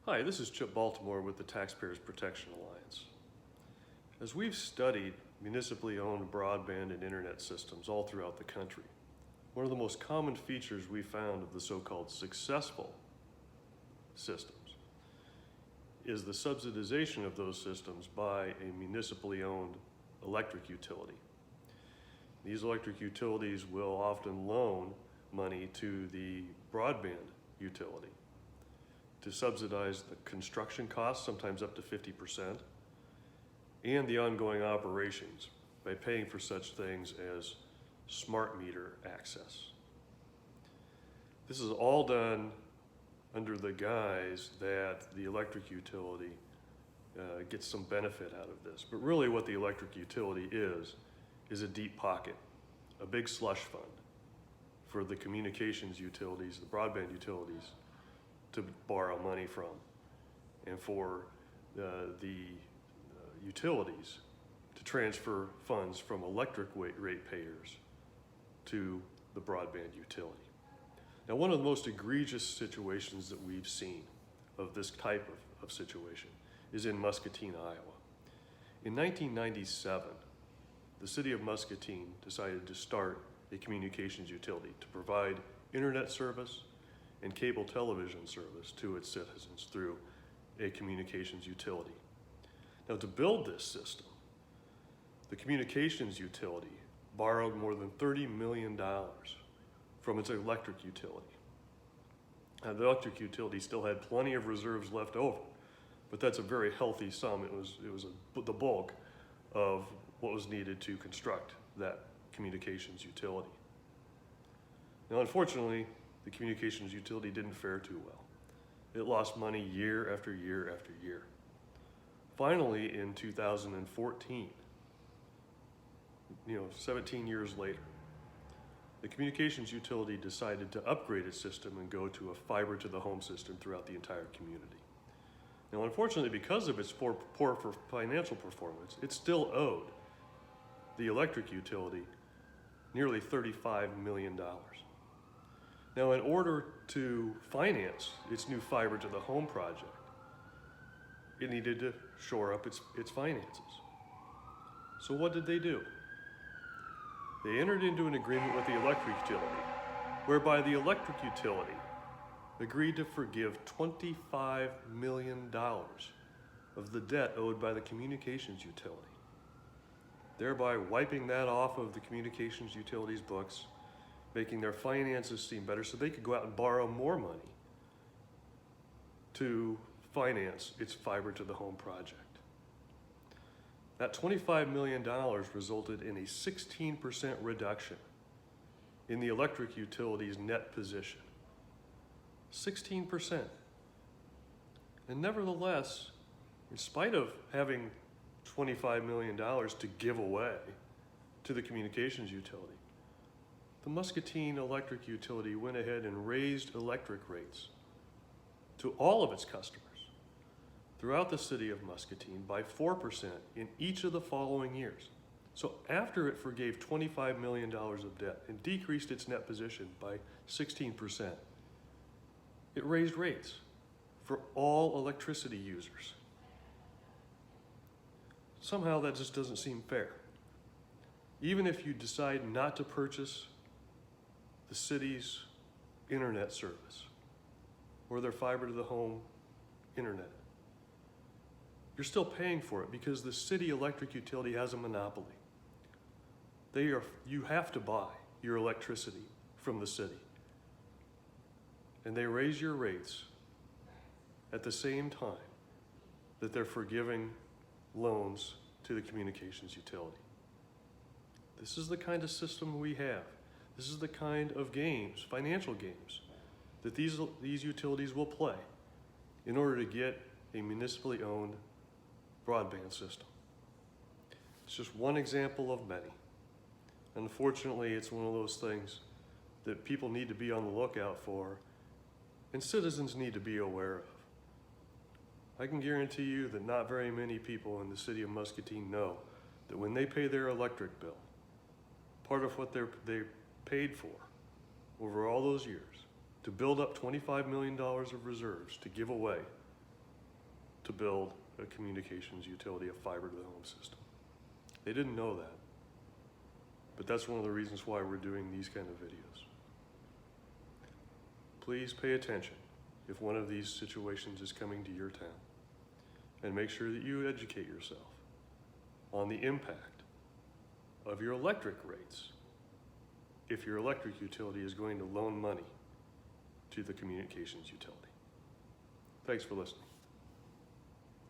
Hi, this is Chip Baltimore with the Taxpayers Protection Alliance. As we've studied municipally owned broadband and internet systems all throughout the country, one of the most common features we found of the so-called successful systems is the subsidization of those systems by a municipally owned electric utility. These electric utilities will often loan money to the broadband utility to subsidize the construction costs, sometimes up to 50%, and the ongoing operations by paying for such things as smart meter access. This is all done under the guise that the electric utility gets some benefit out of this. But really what the electric utility is a deep pocket, a big slush fund for the communications utilities, the broadband utilities, to borrow money from, and for the utilities to transfer funds from electric ratepayers to the broadband utility. Now, one of the most egregious situations that we've seen of this type of situation is in Muscatine, Iowa. In 1997, the city of Muscatine decided to start a communications utility to provide internet service and cable television service to its citizens through a communications utility. Now, to build this system, the communications utility borrowed more than $30 million from its electric utility. Now, the electric utility still had plenty of reserves left over, but that's a very healthy sum. It was the bulk of what was needed to construct that communications utility. Now, unfortunately, the communications utility didn't fare too well. It lost money year after year after year. Finally, in 2014, 17 years later, the communications utility decided to upgrade its system and go to a fiber to the home system throughout the entire community. Now, unfortunately, because of its poor financial performance, it still owed the electric utility nearly $35 million. Now, in order to finance its new fiber to the home project, it needed to shore up its finances. So what did they do? They entered into an agreement with the electric utility, whereby the electric utility agreed to forgive $25 million of the debt owed by the communications utility, thereby wiping that off of the communications utility's books, making their finances seem better so they could go out and borrow more money to finance its fiber to the home project. That $25 million resulted in a 16% reduction in the electric utility's net position. 16%. And nevertheless, in spite of having $25 million to give away to the communications utility, the Muscatine Electric Utility went ahead and raised electric rates to all of its customers throughout the city of Muscatine by 4% in each of the following years. So after it forgave $25 million of debt and decreased its net position by 16%, it raised rates for all electricity users. Somehow that just doesn't seem fair. Even if you decide not to purchase the city's internet service or their fiber to the home internet, you're still paying for it because the city electric utility has a monopoly. You have to buy your electricity from the city. And they raise your rates at the same time that they're forgiving loans to the communications utility. This is the kind of system we have. This is the kind of games, financial games, that these utilities will play in order to get a municipally owned broadband system. It's just one example of many. Unfortunately, it's one of those things that people need to be on the lookout for and citizens need to be aware of. I can guarantee you that not very many people in the city of Muscatine know that when they pay their electric bill, part of what they paid for over all those years to build up $25 million of reserves to give away to build a communications utility, a fiber to the home system. They didn't know that. But that's one of the reasons why we're doing these kind of videos. Please pay attention if one of these situations is coming to your town, and make sure that you educate yourself on the impact of your electric rates if your electric utility is going to loan money to the communications utility. Thanks for listening.